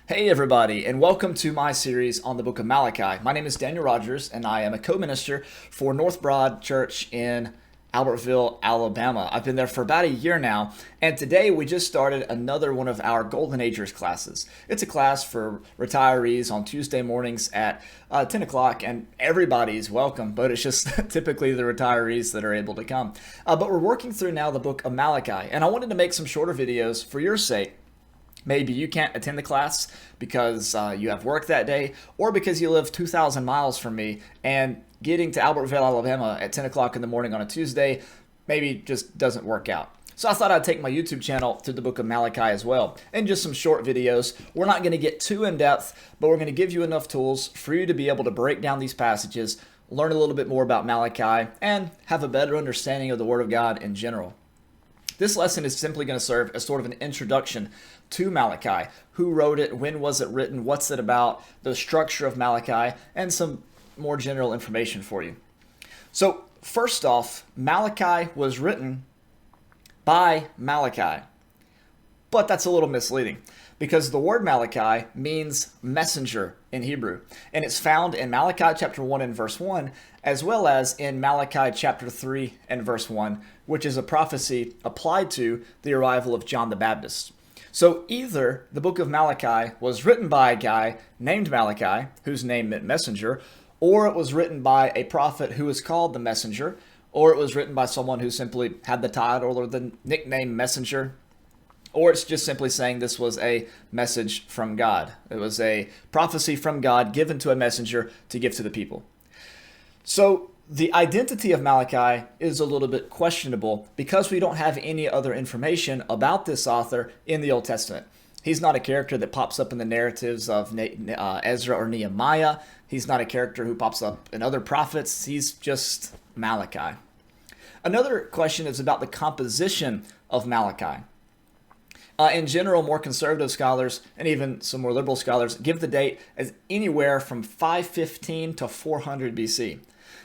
Hey everybody, and welcome to my series on the book of Malachi. My name is Daniel Rogers, and I am a co-minister for North Broad Church in Albertville, Alabama. I've been there for about a year now, and today we just started another one of our Golden Agers classes. It's a class for retirees on Tuesday mornings at 10 o'clock, and everybody's welcome, but it's just typically the retirees that are able to come. But we're working through now the book of Malachi, and I wanted to make some shorter videos for your sake. Maybe you can't attend the class because you have work that day, or because you live 2,000 miles from me, and getting to Albertville, Alabama at 10 o'clock in the morning on a Tuesday maybe just doesn't work out. So I thought I'd take my YouTube channel to the book of Malachi as well, and just some short videos. We're not going to get too in-depth, but we're going to give you enough tools for you to be able to break down these passages, learn a little bit more about Malachi, and have a better understanding of the Word of God in general. This lesson is simply going to serve as sort of an introduction to Malachi. Who wrote it? When was it written? What's it about? The structure of Malachi, and some more general information for you. So first off, Malachi was written by Malachi. But that's a little misleading, because the word Malachi means messenger in Hebrew, and it's found in Malachi chapter 1 and verse 1, as well as in Malachi chapter 3 and verse 1, which is a prophecy applied to the arrival of John the Baptist. So either the book of Malachi was written by a guy named Malachi, whose name meant messenger, or it was written by a prophet who was called the messenger, or it was written by someone who simply had the title or the nickname messenger, or it's just simply saying this was a message from God. It was a prophecy from God given to a messenger to give to the people. So the identity of Malachi is a little bit questionable because we don't have any other information about this author in the Old Testament. He's not a character that pops up in the narratives of Ezra or Nehemiah. He's not a character who pops up in other prophets. He's just Malachi. Another question is about the composition of Malachi. In general, more conservative scholars, and even some more liberal scholars, give the date as anywhere from 515 to 400 BC.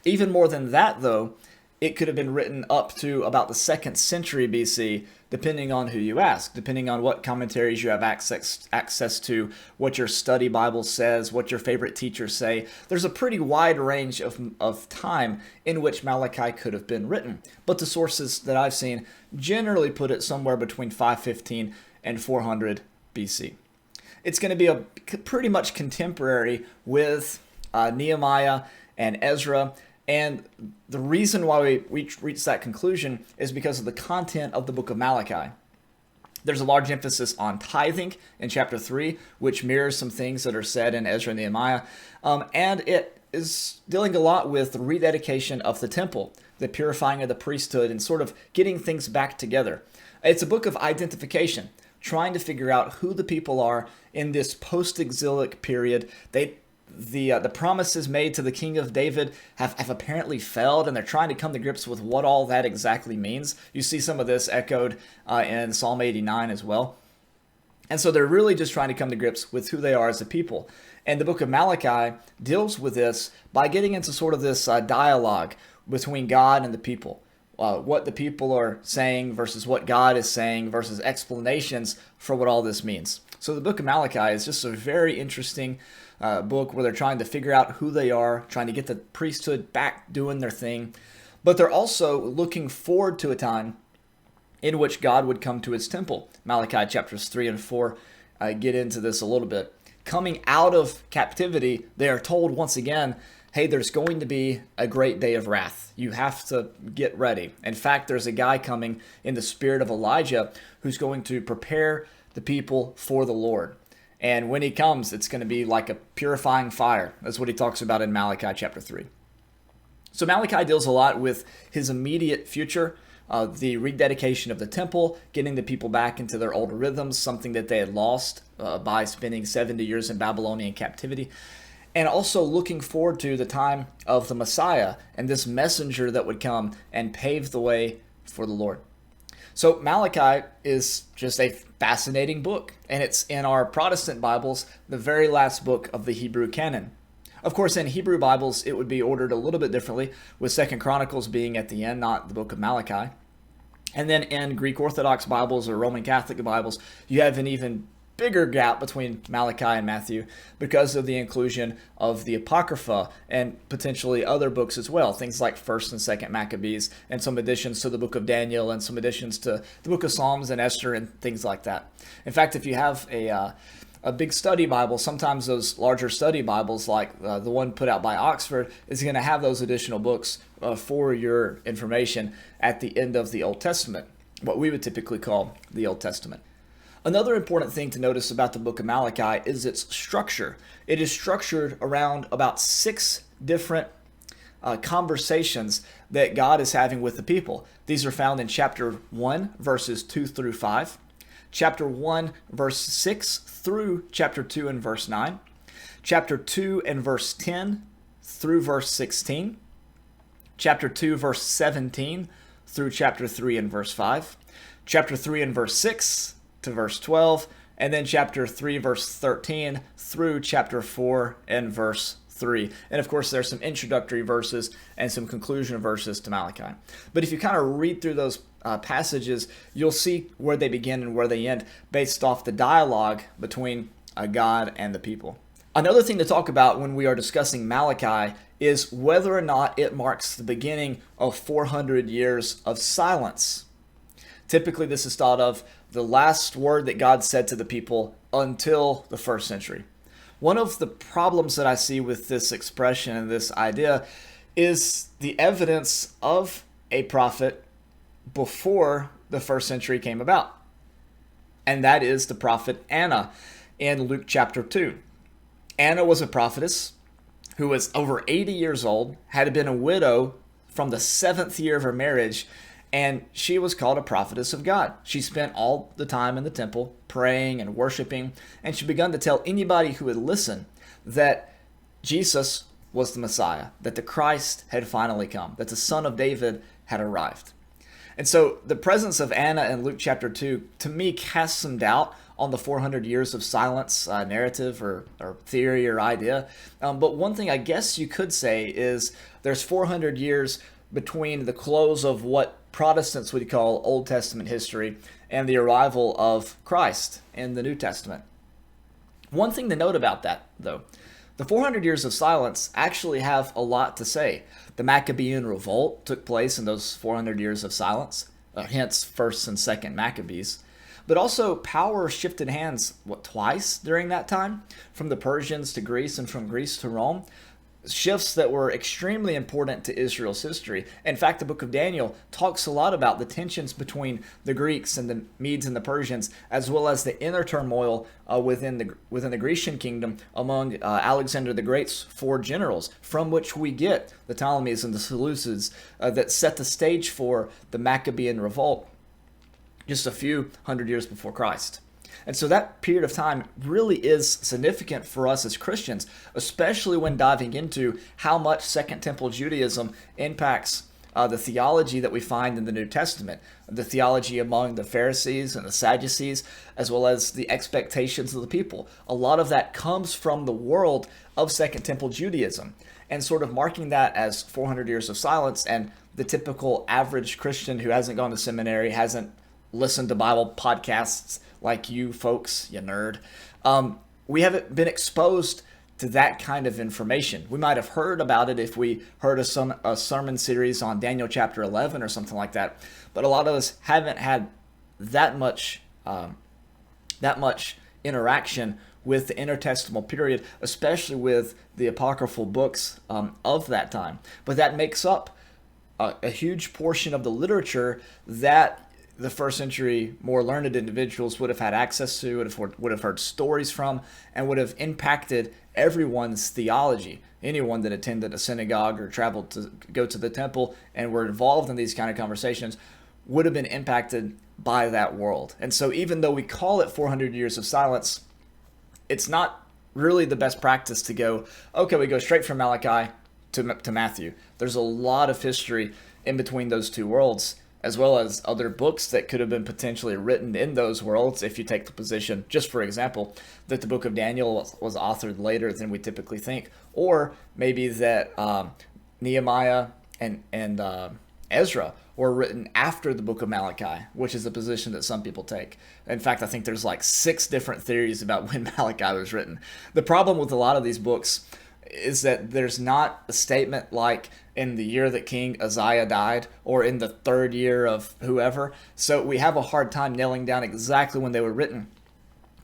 Even more than that, though, it could have been written up to about the 2nd century BC, depending on who you ask, depending on what commentaries you have access to, what your study Bible says, what your favorite teachers say. There's a pretty wide range of time in which Malachi could have been written, but the sources that I've seen generally put it somewhere between 515 and 400 BC. It's going to be pretty much contemporary with Nehemiah and Ezra. And the reason why we reach that conclusion is because of the content of the book of Malachi. There's a large emphasis on tithing in chapter 3, which mirrors some things that are said in Ezra and Nehemiah. And it is dealing a lot with the rededication of the temple, the purifying of the priesthood, and sort of getting things back together. It's a book of identification, trying to figure out who the people are in this post-exilic period. The promises made to the king of David have apparently failed, and they're trying to come to grips with what all that exactly means. You see some of this echoed in Psalm 89 as well. And so they're really just trying to come to grips with who they are as a people. And the book of Malachi deals with this by getting into sort of this dialogue between God and the people. What the people are saying versus what God is saying versus explanations for what all this means. So the book of Malachi is just a very interesting book where they're trying to figure out who they are, trying to get the priesthood back doing their thing. But they're also looking forward to a time in which God would come to his temple. Malachi chapters 3 and 4 get into this a little bit. Coming out of captivity, they are told once again, hey, there's going to be a great day of wrath. You have to get ready. In fact, there's a guy coming in the spirit of Elijah who's going to prepare the people for the Lord. And when he comes, it's going to be like a purifying fire. That's what he talks about in Malachi chapter 3. So Malachi deals a lot with his immediate future, the rededication of the temple, getting the people back into their old rhythms, something that they had lost by spending 70 years in Babylonian captivity. And also looking forward to the time of the Messiah and this messenger that would come and pave the way for the Lord. So Malachi is just a fascinating book, and it's in our Protestant Bibles, the very last book of the Hebrew canon. Of course, in Hebrew Bibles, it would be ordered a little bit differently, with 2nd Chronicles being at the end, not the book of Malachi. And then in Greek Orthodox Bibles or Roman Catholic Bibles, you have an even bigger gap between Malachi and Matthew because of the inclusion of the Apocrypha and potentially other books as well, things like 1st and 2nd Maccabees, and some additions to the book of Daniel and some additions to the book of Psalms and Esther and things like that. In fact, if you have a big study Bible, sometimes those larger study Bibles, like the one put out by Oxford, is going to have those additional books for your information at the end of the Old Testament, what we would typically call the Old Testament. Another important thing to notice about the book of Malachi is its structure. It is structured around about 6 different conversations that God is having with the people. These are found in chapter 1, verses 2 through 5, chapter 1, verse 6 through chapter 2 and verse 9, chapter 2 and verse 10 through verse 16, chapter 2, verse 17 through chapter 3 and verse 5, chapter 3 and verse 6 to verse 12, and then chapter 3, verse 13 through chapter 4 and verse 3. And of course, there's some introductory verses and some conclusion verses to Malachi. But if you kind of read through those passages, you'll see where they begin and where they end based off the dialogue between God and the people. Another thing to talk about when we are discussing Malachi is whether or not it marks the beginning of 400 years of silence. Typically, this is thought of the last word that God said to the people until the 1st century. One of the problems that I see with this expression and this idea is the evidence of a prophet before the 1st century came about. And that is the prophet Anna in Luke chapter 2. Anna was a prophetess who was over 80 years old, had been a widow from the 7th year of her marriage, and she was called a prophetess of God. She spent all the time in the temple praying and worshiping, and she began to tell anybody who would listen that Jesus was the Messiah, that the Christ had finally come, that the Son of David had arrived. And so the presence of Anna in Luke chapter 2, to me, casts some doubt on the 400 years of silence narrative or theory or idea. But one thing I guess you could say is there's 400 years between the close of what Protestants would call Old Testament history and the arrival of Christ in the New Testament. One thing to note about that, though, the 400 years of silence actually have a lot to say. The Maccabean Revolt took place in those 400 years of silence, hence 1st and 2nd Maccabees. But also power shifted hands, twice during that time? From the Persians to Greece and from Greece to Rome. Shifts that were extremely important to Israel's history. In fact, the book of Daniel talks a lot about the tensions between the Greeks and the Medes and the Persians, as well as the inner turmoil within the Grecian kingdom among Alexander the Great's 4 generals, from which we get the Ptolemies and the Seleucids that set the stage for the Maccabean Revolt just a few hundred years before Christ. And so that period of time really is significant for us as Christians, especially when diving into how much Second Temple Judaism impacts the theology that we find in the New Testament, the theology among the Pharisees and the Sadducees, as well as the expectations of the people. A lot of that comes from the world of Second Temple Judaism, and sort of marking that as 400 years of silence, and the typical average Christian who hasn't gone to seminary, hasn't listened to Bible podcasts like you folks, you nerd. We haven't been exposed to that kind of information. We might have heard about it if we heard a sermon series on Daniel chapter 11 or something like that. But a lot of us haven't had that much interaction with the intertestamental period, especially with the apocryphal books of that time. But that makes up a huge portion of the literature that the 1st century more learned individuals would have had access to, would have heard stories from, and would have impacted everyone's theology. Anyone that attended a synagogue or traveled to go to the temple and were involved in these kind of conversations would have been impacted by that world. And so even though we call it 400 years of silence, it's not really the best practice to go, okay, we go straight from Malachi to Matthew. There's a lot of history in between those two worlds, as well as other books that could have been potentially written in those worlds if you take the position, just for example, that the book of Daniel was authored later than we typically think, or maybe that Nehemiah and Ezra were written after the book of Malachi, which is a position that some people take. In fact, I think there's like 6 different theories about when Malachi was written. The problem with a lot of these books is that there's not a statement like in the year that King Uzziah died or in the 3rd year of whoever. So we have a hard time nailing down exactly when they were written,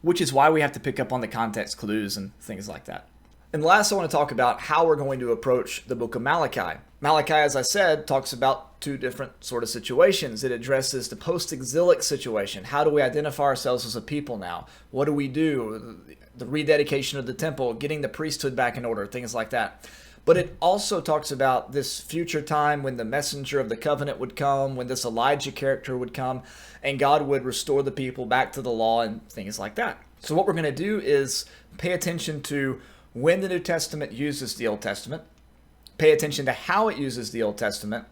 which is why we have to pick up on the context clues and things like that. And last, I want to talk about how we're going to approach the book of Malachi. Malachi, as I said, talks about 2 different sort of situations. It addresses the post-exilic situation. How do we identify ourselves as a people now? What do we do? The rededication of the temple, getting the priesthood back in order, things like that. But it also talks about this future time when the messenger of the covenant would come, when this Elijah character would come, and God would restore the people back to the law and things like that. So what we're going to do is pay attention to when the New Testament uses the Old Testament, pay attention to how it uses the Old Testament,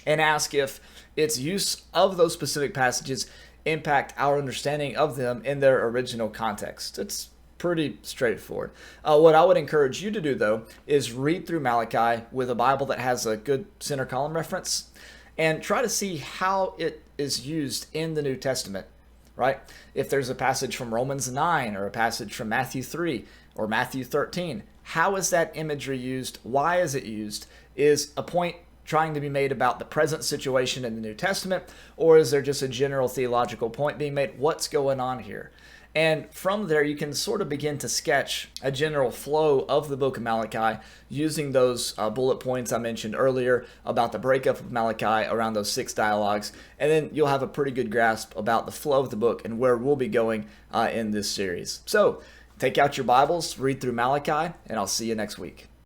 and ask if its use of those specific passages impact our understanding of them in their original context. It's pretty straightforward. What I would encourage you to do, though, is read through Malachi with a Bible that has a good center column reference and try to see how it is used in the New Testament, right? If there's a passage from Romans 9 or a passage from Matthew 3 or Matthew 13, how is that imagery used? Why is it used? Is a point trying to be made about the present situation in the New Testament, or is there just a general theological point being made? What's going on here? And from there, you can sort of begin to sketch a general flow of the book of Malachi using those bullet points I mentioned earlier about the breakup of Malachi around those 6 dialogues. And then you'll have a pretty good grasp about the flow of the book and where we'll be going in this series. So take out your Bibles, read through Malachi, and I'll see you next week.